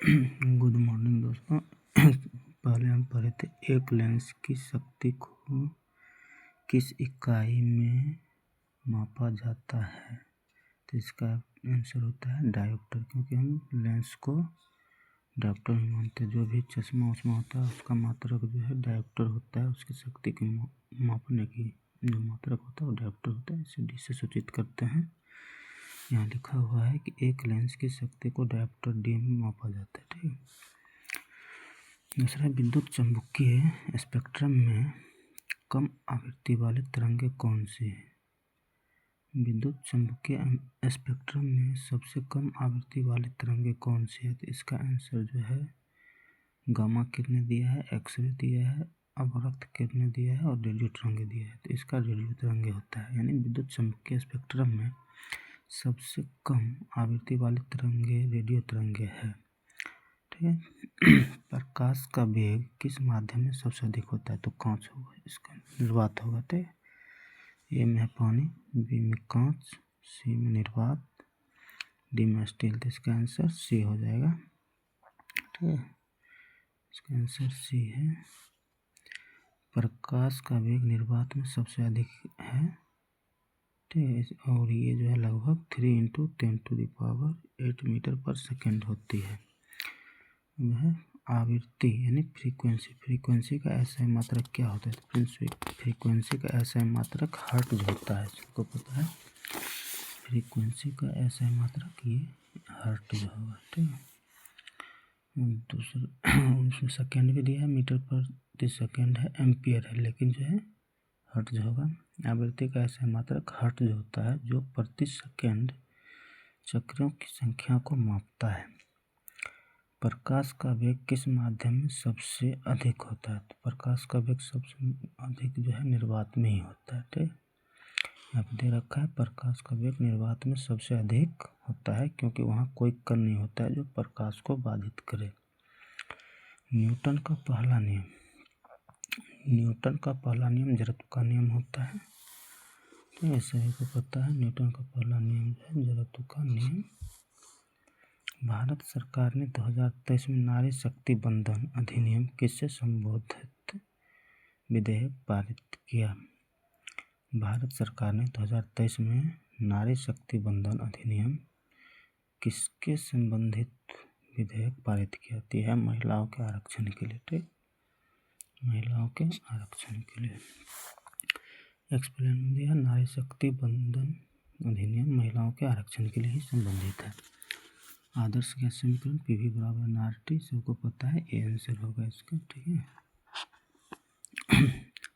Good morning दोस्तों। पहले हम पढ़े थे एक लेंस की शक्ति को किस इकाई में मापा जाता है। तो इसका आंसर होता है डायोप्टर, क्योंकि हम लेंस को डायोप्टर में मानते हैं। जो भी चश्मा उश्मा होता है उसका मात्रक जो है डायोप्टर होता है, उसकी शक्ति की मापने की जो मात्रक होता है वो डायोप्टर होता है। इसे डी से सूचित करते हैं। यहाँ लिखा हुआ है कि एक लेंस की शक्ति को डायोप्टर डी में मापा जाता है। ठीक है। दूसरा, विद्युत चुम्बकीय स्पेक्ट्रम में कम आवृत्ति वाली तरंगें कौन सी है। विद्युत चुम्बकीय स्पेक्ट्रम में सबसे कम आवृत्ति वाली तरंगें कौन सी है। तो इसका आंसर जो है गामा किरणें दिया है, एक्सरे दिया है, अवरक्त किरणें दिया है और रेडियो तरंगें दिया है। तो इसका रेडियो तरंगें होता है, यानी विद्युत चुम्बकीय स्पेक्ट्रम में सबसे कम आवृत्ति वाली तरंगें रेडियो तरंगें है। ठीक है। प्रकाश का वेग किस माध्यम में सबसे अधिक होता है। तो कांच होगा, इसका निर्वात होगा। तो ए में है पानी, बी में कांच, सी में निर्वात, डी में स्टील। तो इसका आंसर सी हो जाएगा। ठीक है, इसका आंसर सी है। प्रकाश का वेग निर्वात में सबसे अधिक है। ठीक है, और ये जो है लगभग 3 × 10⁸ मीटर पर सेकेंड होती है। वह आवृत्ति यानी फ्रीक्वेंसी का ऐसा मात्रक क्या होता है। फ्रीक्वेंसी का ऐसा मात्रक हर्ट्ज होता है, सबको पता है। फ्रीक्वेंसी का ऐसा मात्रक ये हर्ट्ज होगा। ठीक है। दूसरा, उसमें सेकेंड भी दिया है, मीटर प्रति सेकेंड है, एम्पियर है, लेकिन जो है हर्ट्ज होगा। आवृत्ति का ऐसा मात्रक हर्ट्ज होता है जो प्रति सेकेंड चक्रों की संख्या को मापता है। प्रकाश का वेग किस माध्यम में सबसे अधिक होता है। तो प्रकाश का वेग सबसे अधिक जो है निर्वात में ही होता है। ठीक, यहाँ पे दे रखा है प्रकाश का वेग निर्वात में सबसे अधिक होता है, क्योंकि वहाँ कोई कण नहीं होता है जो प्रकाश को बाधित करे। न्यूटन का पहला नियम जड़त्व का नियम होता है। तो ऐसा ही को पता है, न्यूटन का पहला नियम जो है जड़त्व का नियम। भारत सरकार ने 2023 में नारी शक्ति बंधन अधिनियम किससे संबोधित विधेयक पारित किया। भारत सरकार ने 2023 में नारी शक्ति बंधन अधिनियम किसके संबंधित विधेयक पारित किया। तो यह महिलाओं के आरक्षण के लिए। ठीक, महिलाओं के आरक्षण के लिए एक्सप्लेन दिया। नारी शक्ति बंधन अधिनियम महिलाओं के आरक्षण के लिए ही संबंधित है। आदर्श गैस समीकरण पीवी बराबर nRT, सबको पता है, ए आंसर होगा इसका। ठीक है।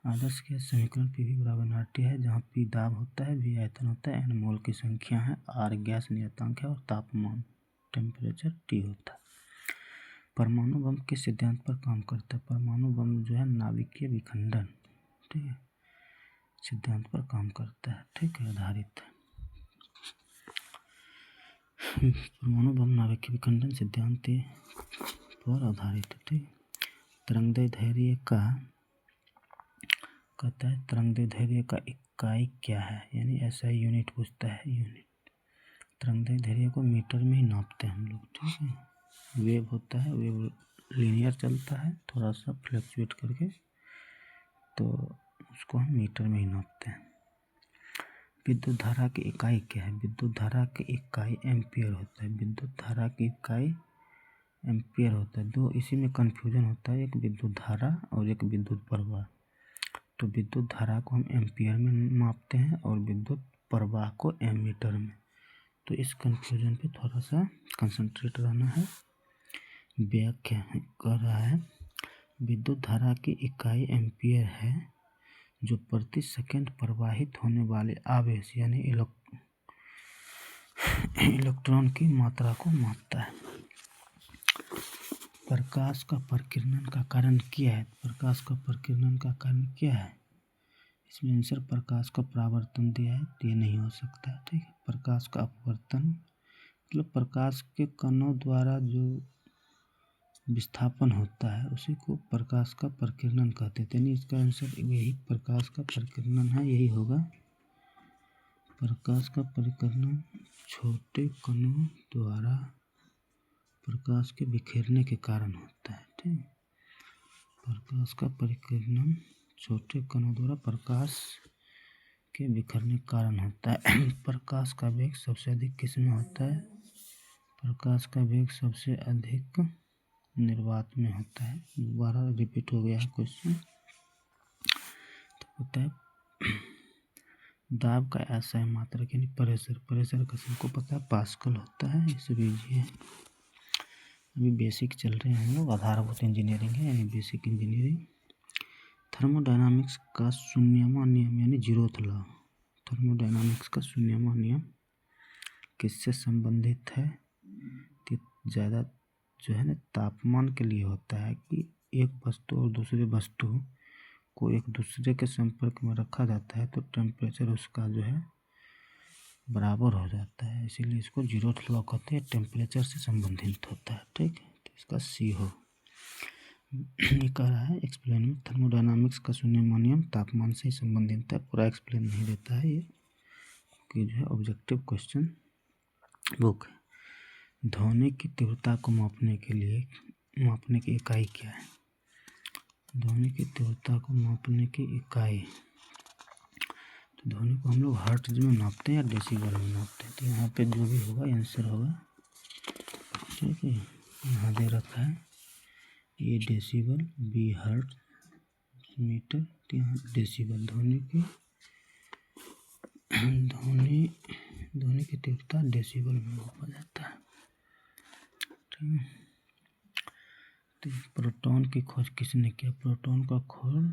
आदर्श गैस समीकरण पीवी बराबर nRT है, जहाँ पी दाब होता है, वी आयतन होता है, एन मोल की संख्या है, आर गैस नियतांक है और तापमान टेम्परेचर टी होता है। परमाणु बम किस सिद्धांत पर काम करता है। परमाणु बम जो है नाभिकीय विखंडन, ठीक है, सिद्धांत पर काम करता है। ठीक है, आधारित है। परमाणु बम नाभिकीय विखंडन सिद्धांत पर आधारित है। ठीक, तरंगदैर्ध्य का कहता है तरंगदैर्ध्य का इकाई क्या है, यानी ऐसा यूनिट पूछता है। यूनिट तरंगदैर्ध्य को मीटर में ही नापते हैं हम लोग। ठीक है। वेव होता है, वेव लीनियर चलता है, थोड़ा सा फ्लक्चुएट करके, तो उसको हम मीटर में ही नापते हैं। विद्युत धारा की इकाई क्या है। विद्युत धारा की इकाई एम्पियर होता है। विद्युत धारा की इकाई एम्पियर होता है। दो इसी में कन्फ्यूजन होता है, एक विद्युत धारा और एक विद्युत प्रवाह। तो विद्युत धारा को हम एम्पियर में मापते हैं और विद्युत प्रवाह को एमीटर में। तो इस कन्फ्यूजन पे थोड़ा सा कंसंट्रेट रहना है। व्याख्या कर रहा है, विद्युत धारा की इकाई एम्पियर है, जो प्रति सेकंड प्रवाहित होने वाले आवेश यानी इलेक्ट्रॉन की मात्रा को मापता है। प्रकाश का प्रकीर्णन का कारण क्या है। प्रकाश का प्रकीर्णन का कारण क्या है। इसमें आंसर प्रकाश का परावर्तन दिया है, तो ये नहीं हो सकता है। ठीक है। प्रकाश का अपवर्तन मतलब प्रकाश के कणों द्वारा जो विस्थापन होता है उसी को प्रकाश का प्रकीर्णन कहते थे। नहीं, इसका आंसर यही प्रकाश का प्रकीर्णन है, यही होगा। प्रकाश का प्रकीर्णन छोटे कणों द्वारा प्रकाश के बिखेरने के कारण होता है। ठीक, प्रकाश का परिकीर्णन छोटे कणों द्वारा प्रकाश के बिखरने के कारण होता है। प्रकाश का वेग सबसे अधिक किस में होता है? प्रकाश का वेग सबसे अधिक निर्वात में होता है। दोबारा रिपीट हो गया है क्वेश्चन। तो होता है दाब का ऐसा मात्रक यानी प्रेशर का सबको पता है पास्कल होता है। इसे लीजिए, अभी बेसिक चल रहे हैं हम लोग, आधारभूत इंजीनियरिंग है यानी बेसिक इंजीनियरिंग। थर्मोडायनामिक्स का शून्यवां नियम यानी जीरोथ लॉ, थर्मोडायनामिक्स का शून्यवां नियम किससे संबंधित है? कि ज़्यादा जो है ना तापमान के लिए होता है कि एक वस्तु और दूसरे वस्तु को एक दूसरे के संपर्क में रखा जाता है तो टेम्परेचर उसका जो है बराबर हो जाता है, इसीलिए इसको जीरोथ लॉ कहते हैं। टेम्परेचर से संबंधित होता है। ठीक, तो इसका सी हो। ये कह रहा है एक्सप्लेन में थर्मोडायनामिक्स का शून्यवां नियम तापमान से ही संबंधित है। पूरा एक्सप्लेन नहीं देता है ये कि जो है ऑब्जेक्टिव क्वेश्चन बुक है। ध्वनि की तीव्रता को मापने की इकाई क्या है? ध्वनि की तीव्रता को मापने की इकाई, तो ध्वनि को हम लोग हर्ट्ज में नापते हैं या डेसिबल में नापते हैं? तो यहाँ पे जो भी होगा आंसर होगा। ठीक है, यहाँ दे रखा है ए डेसिबल, बी हर्ट्ज, मीटर, तो यहाँ डेसिबल। ध्वनि की तीव्रता डेसिबल में मापा जाता है। ठीक है, तो प्रोटॉन की खोज किसने किया? प्रोटॉन का खोज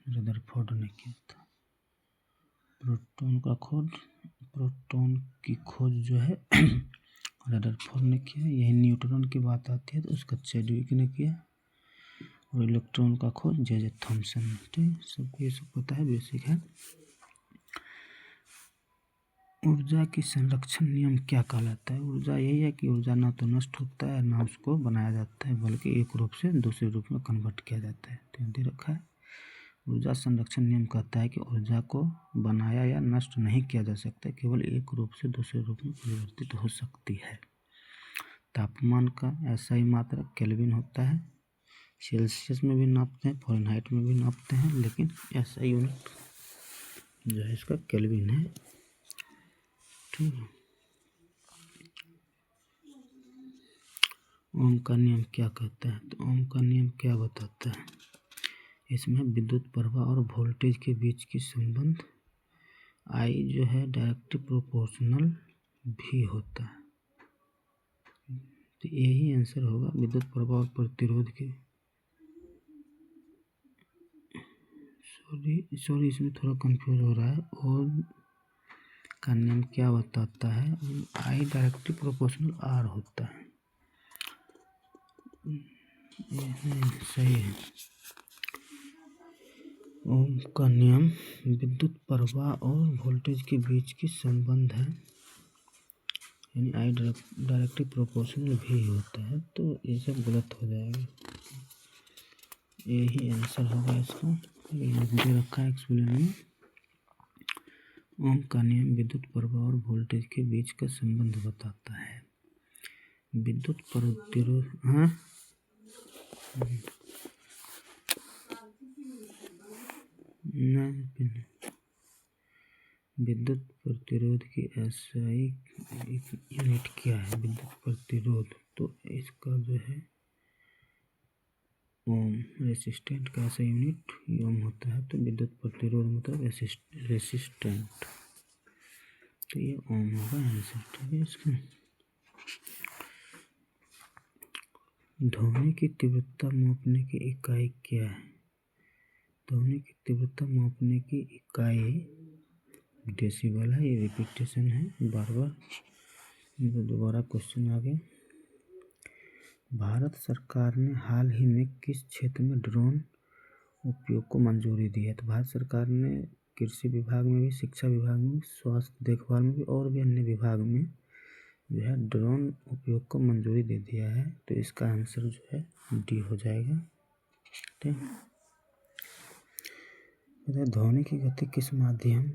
रदरफोर्ड ने किया था। प्रोटॉन की खोज जो है रदरफोर्ड ने किया। यही न्यूट्रॉन की बात आती है तो उसका चैडविक ने किया। और इलेक्ट्रॉन का खोज जे थॉमसन ने। ठीक, सबको ये सब पता है, बेसिक है। ऊर्जा की संरक्षण नियम क्या कहलाता है? ऊर्जा यही है कि ऊर्जा ना तो नष्ट होता है ना उसको बनाया जाता है, बल्कि एक रूप से दूसरे रूप में कन्वर्ट किया जाता है। तो दे रखा है ऊर्जा संरक्षण नियम कहता है कि ऊर्जा को बनाया या नष्ट नहीं किया जा सकता, केवल एक रूप से दूसरे रूप में परिवर्तित हो सकती है। तापमान का ऐसा ही मात्रक केल्विन होता है। सेल्सियस में भी नापते हैं, फ़ारेनहाइट में भी नापते हैं, लेकिन ऐसा यूनिट जो है इसका केल्विन है। ठीक है, ओम का नियम क्या कहता है? तो ओम का नियम क्या बताता है? इसमें विद्युत प्रवाह और वोल्टेज के बीच की संबंध आई जो है डायरेक्टली प्रोपोर्शनल भी होता है। तो यही आंसर होगा विद्युत प्रवाह और प्रतिरोध के। सॉरी इसमें थोड़ा कंफ्यूज हो रहा है। ओम का नियम क्या बताता है? आई डायरेक्टली प्रोपोर्शनल आर होता है। सही है। ओम का नियम विद्युत प्रवाह और वोल्टेज के बीच की संबंध है, यानी आई डायरेक्टली प्रोपोर्शनल भी होता है। तो ये सब गलत हो जाएगा, यही आंसर होगा इसका। दे रखा है एक्सप्लेन में ओम का नियम विद्युत प्रवाह और वोल्टेज के बीच का संबंध बताता है। विद्युत प्रतिरोध, हाँ नहीं, विद्युत प्रतिरोध की एसआई यूनिट क्या है? विद्युत प्रतिरोध तो इसका जो है ओम। रेसिस्टेंट का ऐसा यूनिट ओम होता है, तो विद्युत प्रतिरोध मतलब रेसिस्टेंट, तो ये ओम होगा आंसर। ठीक है, इसका ध्वनि की तीव्रता मापने की इकाई क्या है? ध्वनि की तीव्रता मापने की इकाई डेसिबल है। ये रिपीटेशन है बार बार, दोबारा क्वेश्चन आ गया। भारत सरकार ने हाल ही में किस क्षेत्र में ड्रोन उपयोग को मंजूरी दी है? तो भारत सरकार ने कृषि विभाग में भी, शिक्षा विभाग में भी, स्वास्थ्य देखभाल में भी और भी अन्य विभाग में जो है ड्रोन उपयोग को मंजूरी दे दिया है। तो इसका आंसर जो है डी हो जाएगा। ठीक है, ध्वनि की गति किस माध्यम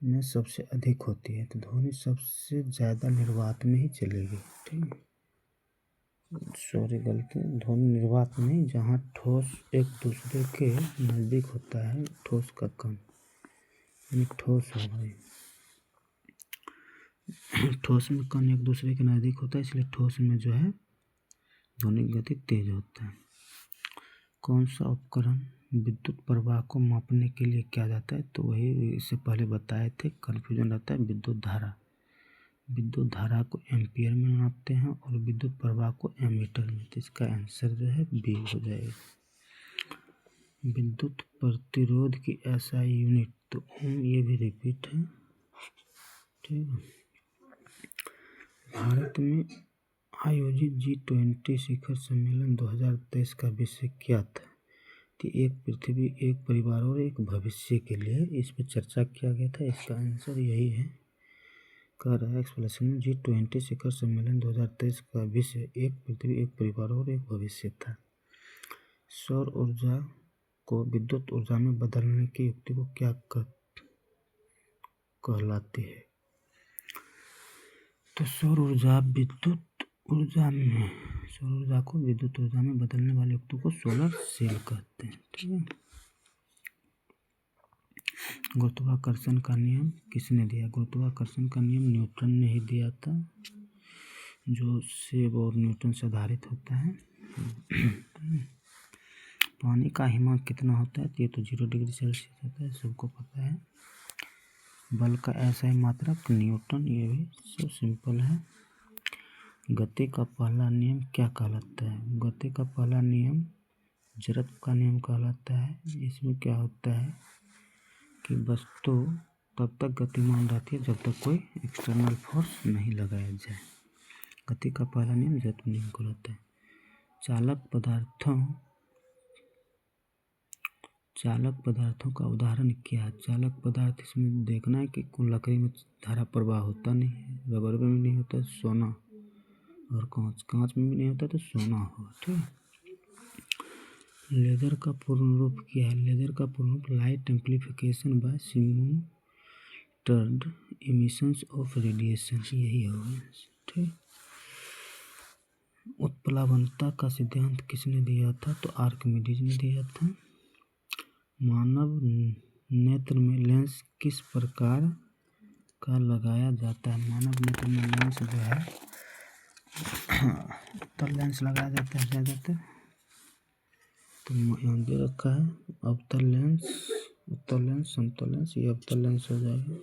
में सबसे अधिक होती है? तो ध्वनि सबसे ज़्यादा निर्वात में ही चलेगी। ठीक है, सॉरी गलती, ध्वनि निर्वात नहीं, जहाँ ठोस एक दूसरे के नज़दीक होता है, ठोस का कण यानी ठोस हो गई। ठोस में कण एक दूसरे के नज़दीक होता है, इसलिए ठोस में जो है ध्वनि गति तेज होता है। कौन सा उपकरण विद्युत प्रवाह को मापने के लिए किया जाता है? तो वही इससे पहले बताए थे, कन्फ्यूजन रहता है। विद्युत धारा को एम्पियर में नापते हैं और विद्युत प्रवाह को एमीटर में। तो इसका आंसर जो है बी हो जाएगा। विद्युत प्रतिरोध की एसआई यूनिट, तो ओम ये भी रिपीट है, ठीक है। भारत में आयोजित G20 शिखर सम्मेलन 2023 का विषय क्या था? कि एक पृथ्वी, एक परिवार और एक भविष्य के लिए इस पर चर्चा किया गया था। इसका आंसर यही है, कह रहा है एक्सप्लेनेशन। G20 शिखर सम्मेलन 2023 का विषय एक पृथ्वी, एक परिवार और एक भविष्य था। सौर ऊर्जा को विद्युत ऊर्जा में बदलने की युक्ति को क्या कहलाती है? तो सौर ऊर्जा को विद्युत ऊर्जा में बदलने वाली युक्ति को सोलर सेल कहते हैं, ठीक है। गुरुत्वाकर्षण का नियम किसने दिया? गुरुत्वाकर्षण का नियम न्यूटन ने ही दिया था, जो सेब और न्यूटन से आधारित होता है। पानी का हिमांक कितना होता है? ये तो 0 डिग्री सेल्सियस होता है, सबको पता है। बल का एसआई मात्रक न्यूटन, ये भी सब सिंपल है। गति का पहला नियम क्या कहलाता है? गति का पहला नियम जड़त्व का नियम कहलाता है। इसमें क्या होता है कि वस्तु तब तक गतिमान रहती है जब तक कोई एक्सटर्नल फोर्स नहीं लगाया जाए। गति का पहला नियम जड़त्व नियम कहलाता है। चालक पदार्थों का उदाहरण क्या है? चालक पदार्थ, इसमें देखना है कि लकड़ी में धारा प्रवाह होता नहीं है, रबर में भी नहीं होता, सोना और कांच में भी नहीं होता, तो सोना होगा, ठीक है। लेजर का पूर्ण रूप क्या है? लेजर का पूर्ण रूप light amplification by simulated emissions of radiation, यही होगा, ठीक। उत्प्लावनता का सिद्धांत किसने दिया था? तो आर्किमिडीज ने दिया था। मानव नेत्र में लेंस किस प्रकार का लगाया जाता है? मानव नेत्र में लेंस जो है उत्तल लेंस लगाया जाता है ज़्यादातर, तो यहाँ दे रखा है अवतल लेंस, उत्तल लेंस, समतल लेंस, ये अवतल लेंस हो जाएगा।